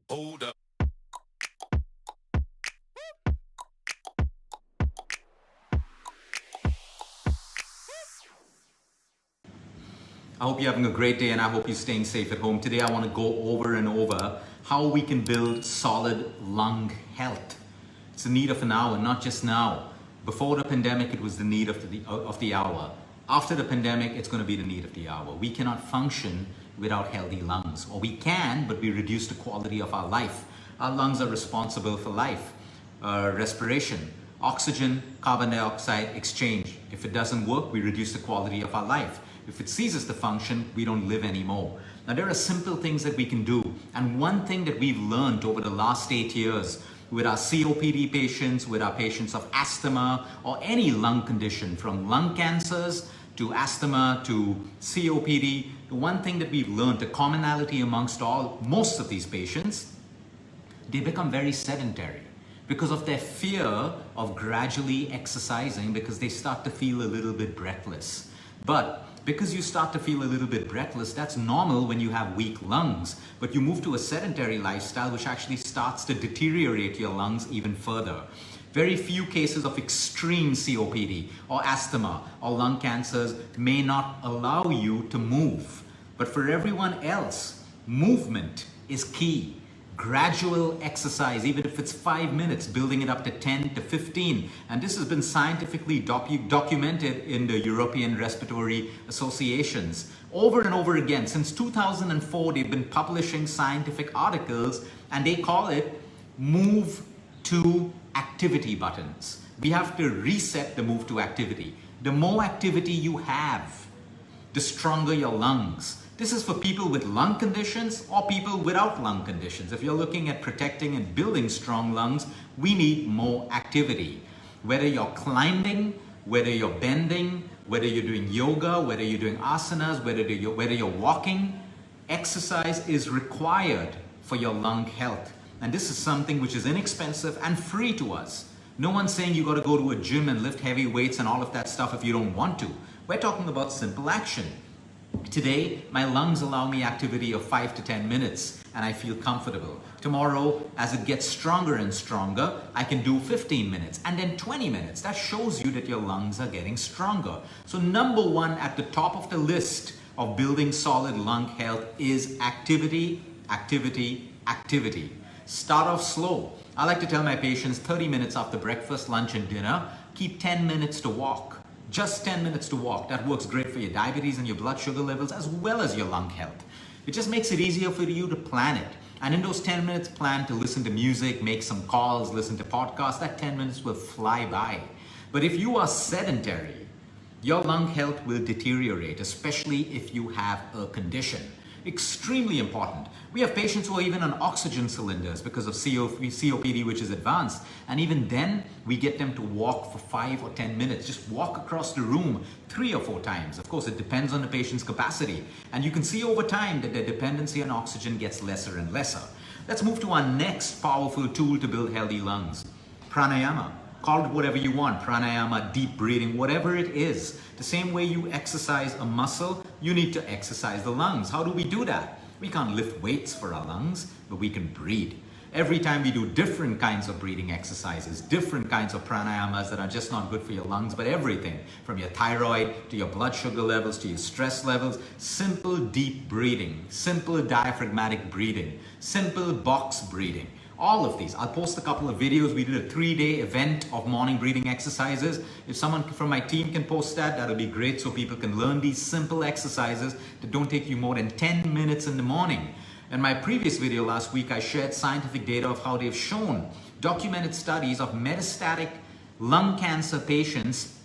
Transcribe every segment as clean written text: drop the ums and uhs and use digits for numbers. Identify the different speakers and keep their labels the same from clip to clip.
Speaker 1: Hold up.
Speaker 2: I hope you're having a great day, and I hope you're staying safe at home. Today I want to go over and over how we can build solid lung health. It's the need of an hour, not just now. Before the pandemic, it was the need of the hour. After the pandemic, it's going to be the need of the hour. We cannot function without healthy lungs. Or we can, but we reduce the quality of our life. Our lungs are responsible for life, respiration, oxygen, carbon dioxide exchange. If it doesn't work, we reduce the quality of our life. If it ceases to function, we don't live anymore. Now, there are simple things that we can do. And one thing that we've learned over the last 8 years with our COPD patients, with our patients of asthma or any lung condition, from lung cancers to asthma to COPD, the one thing that we've learned, the commonality amongst most of these patients, they become very sedentary because of their fear of gradually exercising, because they start to feel a little bit breathless. But because you start to feel a little bit breathless, that's normal when you have weak lungs. But you move to a sedentary lifestyle, which actually starts to deteriorate your lungs even further. Very few cases of extreme COPD or asthma or lung cancers may not allow you to move. But for everyone else, movement is key. Gradual exercise, even if it's 5 minutes, building it up to 10 to 15. And this has been scientifically documented in the European Respiratory Associations. Over and over again, since 2004, they've been publishing scientific articles, and they call it move to activity buttons. We have to reset the move to activity. The more activity you have, the stronger your lungs. This is for people with lung conditions or people without lung conditions. If you're looking at protecting and building strong lungs, we need more activity. Whether you're climbing, whether you're bending, whether you're doing yoga, whether you're doing asanas, whether you're walking, exercise is required for your lung health. And this is something which is inexpensive and free to us. No one's saying you got to go to a gym and lift heavy weights and all of that stuff if you don't want to. We're talking about simple action. Today, my lungs allow me activity of 5 to 10 minutes and I feel comfortable. Tomorrow, as it gets stronger and stronger, I can do 15 minutes and then 20 minutes. That shows you that your lungs are getting stronger. So number one at the top of the list of building solid lung health is activity, activity, activity. Start off slow. I like to tell my patients 30 minutes after breakfast, lunch, and dinner, keep 10 minutes to walk. Just 10 minutes to walk. That works great for your diabetes and your blood sugar levels as well as your lung health. It just makes it easier for you to plan it. And in those 10 minutes, plan to listen to music, make some calls, listen to podcasts. That 10 minutes will fly by. But if you are sedentary, your lung health will deteriorate, especially if you have a condition. Extremely important. We have patients who are even on oxygen cylinders because of COPD, which is advanced. And even then, we get them to walk for 5 or 10 minutes. Just walk across the room 3 or 4 times. Of course, it depends on the patient's capacity. And you can see over time that their dependency on oxygen gets lesser and lesser. Let's move to our next powerful tool to build healthy lungs. Pranayama. Call it whatever you want, pranayama, deep breathing, whatever it is. The same way you exercise a muscle, you need to exercise the lungs. How do we do that? We can't lift weights for our lungs, but we can breathe. Every time we do different kinds of breathing exercises, different kinds of pranayamas that are just not good for your lungs, but everything from your thyroid to your blood sugar levels to your stress levels, simple deep breathing, simple diaphragmatic breathing, simple box breathing. All of these. I'll post a couple of videos. We did a 3-day event of morning breathing exercises. If someone from my team can post that, that'll be great so people can learn these simple exercises that don't take you more than 10 minutes in the morning. In my previous video last week, I shared scientific data of how they've shown documented studies of metastatic lung cancer patients,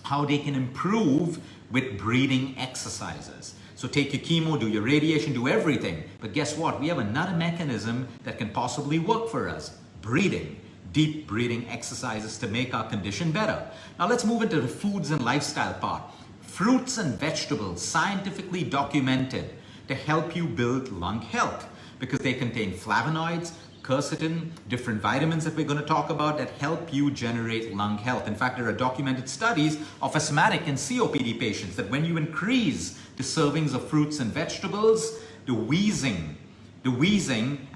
Speaker 2: how they can improve with breathing exercises. So take your chemo, do your radiation, do everything. But guess what? We have another mechanism that can possibly work for us. Breathing. Deep breathing exercises to make our condition better. Now let's move into the foods and lifestyle part. Fruits and vegetables, scientifically documented to help you build lung health because they contain flavonoids, quercetin, different vitamins that we're going to talk about that help you generate lung health. In fact, there are documented studies of asthmatic and COPD patients that when you increase the servings of fruits and vegetables, the wheezing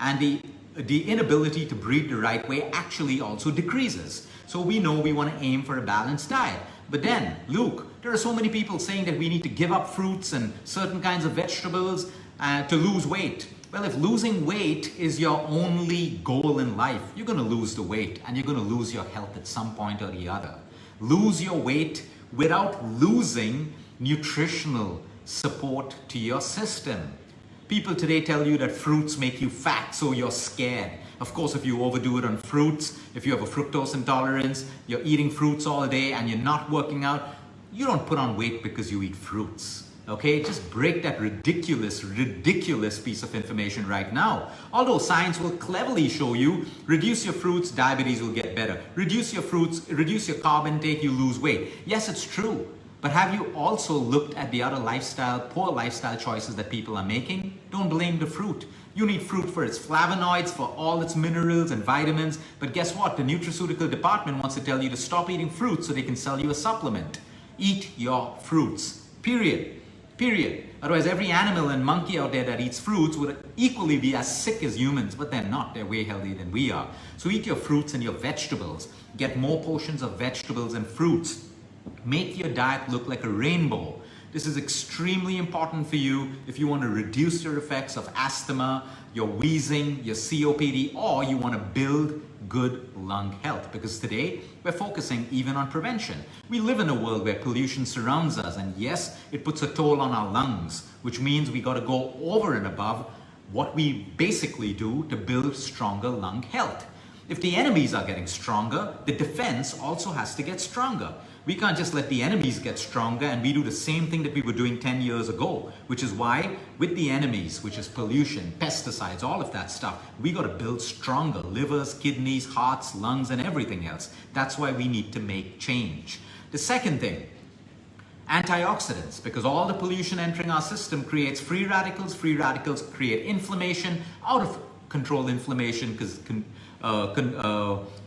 Speaker 2: and the inability to breathe the right way actually also decreases. So we know we want to aim for a balanced diet. But then, Luke, there are so many people saying that we need to give up fruits and certain kinds of vegetables to lose weight. Well, if losing weight is your only goal in life, you're going to lose the weight and you're going to lose your health at some point or the other. Lose your weight without losing nutritional support to your system. People today tell you that fruits make you fat, so you're scared. Of course, if you overdo it on fruits, if you have a fructose intolerance, you're eating fruits all day and you're not working out, you don't put on weight because you eat fruits. Okay, just break that ridiculous piece of information right now. Although science will cleverly show you, reduce your fruits, diabetes will get better. Reduce your fruits, reduce your carb intake, you lose weight. Yes, it's true. But have you also looked at the other poor lifestyle choices that people are making? Don't blame the fruit. You need fruit for its flavonoids, for all its minerals and vitamins. But guess what? The nutraceutical department wants to tell you to stop eating fruit so they can sell you a supplement. Eat your fruits. Period. Otherwise, every animal and monkey out there that eats fruits would equally be as sick as humans, but they're not. They're way healthier than we are. So eat your fruits and your vegetables. Get more portions of vegetables and fruits. Make your diet look like a rainbow. This is extremely important for you if you want to reduce your effects of asthma, your wheezing, your COPD, or you want to build good lung health. Because today, we're focusing even on prevention. We live in a world where pollution surrounds us, and yes, it puts a toll on our lungs, which means we got to go over and above what we basically do to build stronger lung health. If the enemies are getting stronger, the defense also has to get stronger. We can't just let the enemies get stronger and we do the same thing that we were doing 10 years ago, which is why with the enemies, which is pollution, pesticides, all of that stuff, we got to build stronger livers, kidneys, hearts, lungs, and everything else. That's why we need to make change. The second thing, antioxidants, because all the pollution entering our system creates free radicals. Free radicals create inflammation, out of control inflammation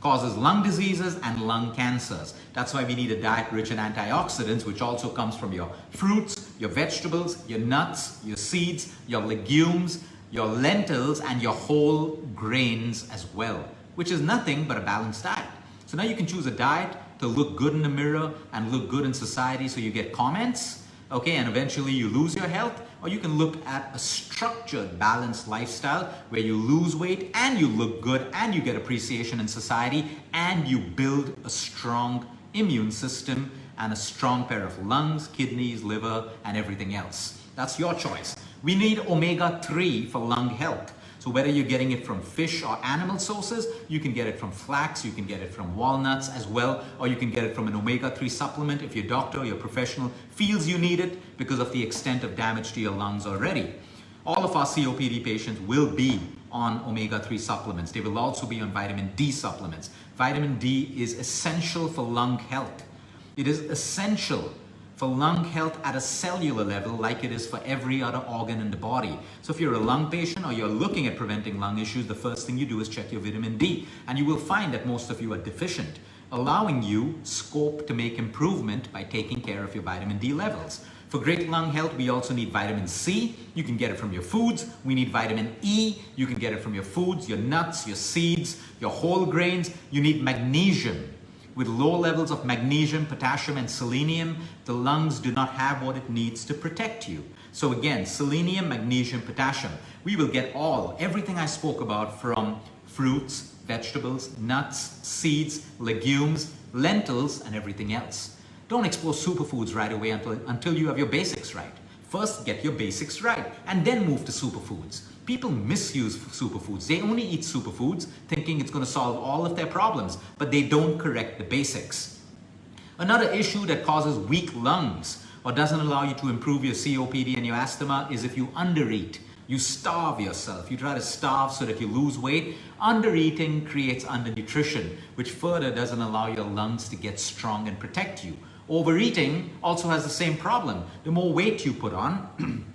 Speaker 2: causes lung diseases and lung cancers. That's why we need a diet rich in antioxidants, which also comes from your fruits, your vegetables, your nuts, your seeds, your legumes, your lentils, and your whole grains as well, which is nothing but a balanced diet. So now you can choose a diet to look good in the mirror and look good in society so you get comments, okay, and eventually you lose your health. Or you can look at a structured, balanced lifestyle where you lose weight and you look good and you get appreciation in society and you build a strong immune system and a strong pair of lungs, kidneys, liver, and everything else. That's your choice. We need omega-3 for lung health. So whether you're getting it from fish or animal sources, you can get it from flax, you can get it from walnuts as well, or you can get it from an omega-3 supplement if your doctor or your professional feels you need it because of the extent of damage to your lungs already. All of our COPD patients will be on omega-3 supplements. They will also be on vitamin D supplements. Vitamin D is essential for lung health. It is essential for lung health at a cellular level like it is for every other organ in the body. So if you're a lung patient or you're looking at preventing lung issues, the first thing you do is check your vitamin D. And you will find that most of you are deficient, allowing you scope to make improvement by taking care of your vitamin D levels. For great lung health, we also need vitamin C. You can get it from your foods. We need vitamin E. You can get it from your foods, your nuts, your seeds, your whole grains. You need magnesium. With low levels of magnesium, potassium, and selenium, the lungs do not have what it needs to protect you. So again, selenium, magnesium, potassium. We will get everything I spoke about from fruits, vegetables, nuts, seeds, legumes, lentils, and everything else. Don't explore superfoods right away until you have your basics right. First, get your basics right, and then move to superfoods. People misuse superfoods. They only eat superfoods thinking it's going to solve all of their problems, but they don't correct the basics. Another issue that causes weak lungs or doesn't allow you to improve your COPD and your asthma is if you undereat. You starve yourself. You try to starve so that you lose weight. Undereating creates undernutrition, which further doesn't allow your lungs to get strong and protect you. Overeating also has the same problem. The more weight you put on,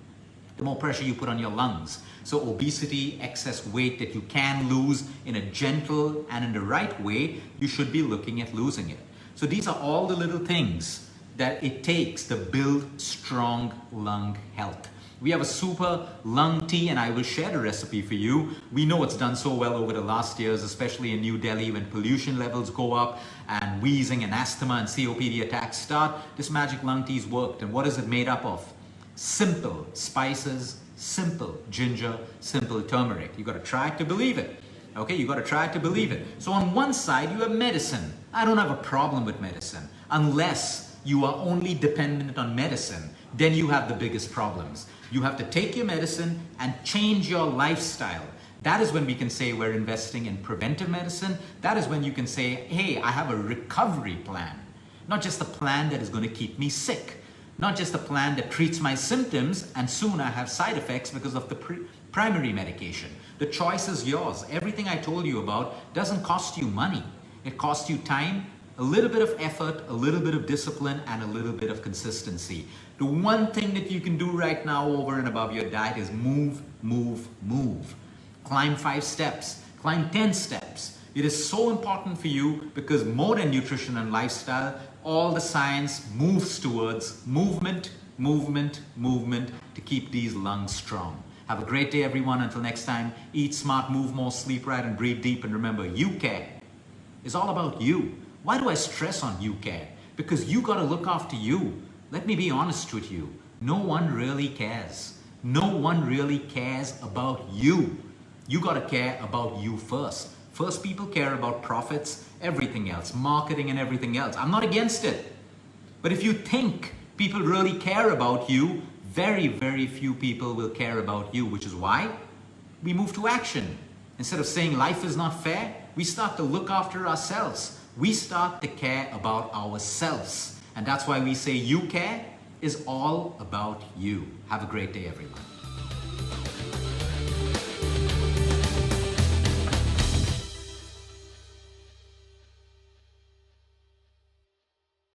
Speaker 2: the more pressure you put on your lungs. So obesity, excess weight that you can lose in a gentle and in the right way, you should be looking at losing it. So these are all the little things that it takes to build strong lung health. We have a super lung tea, and I will share the recipe for you. We know it's done so well over the last years, especially in New Delhi when pollution levels go up and wheezing and asthma and COPD attacks start. This magic lung tea's worked. And what is it made up of? Simple spices, simple ginger, simple turmeric. You got to try it to believe it. Okay, you got to try it to believe it. So on one side, you have medicine. I don't have a problem with medicine unless you are only dependent on medicine. Then you have the biggest problems. You have to take your medicine and change your lifestyle. That is when we can say we're investing in preventive medicine. That is when you can say, hey, I have a recovery plan. Not just a plan that is going to keep me sick. Not just a plan that treats my symptoms and soon I have side effects because of the primary medication. The choice is yours. Everything I told you about doesn't cost you money. It costs you time, a little bit of effort, a little bit of discipline, and a little bit of consistency. The one thing that you can do right now over and above your diet is move, move, move. Climb 5 steps, climb 10 steps. It is so important for you because more than nutrition and lifestyle, all the science moves towards movement, movement, movement to keep these lungs strong. Have a great day, everyone. Until next time, eat smart, move more, sleep right, and breathe deep. And remember, you care. It's all about you. Why do I stress on you care? Because you got to look after you. Let me be honest with you. No one really cares. No one really cares about you. You got to care about you first. First, people care about profits, everything else, marketing and everything else. I'm not against it. But if you think people really care about you, very, very few people will care about you, which is why we move to action. Instead of saying life is not fair, we start to look after ourselves. We start to care about ourselves. And that's why we say you care is all about you. Have a great day, everyone.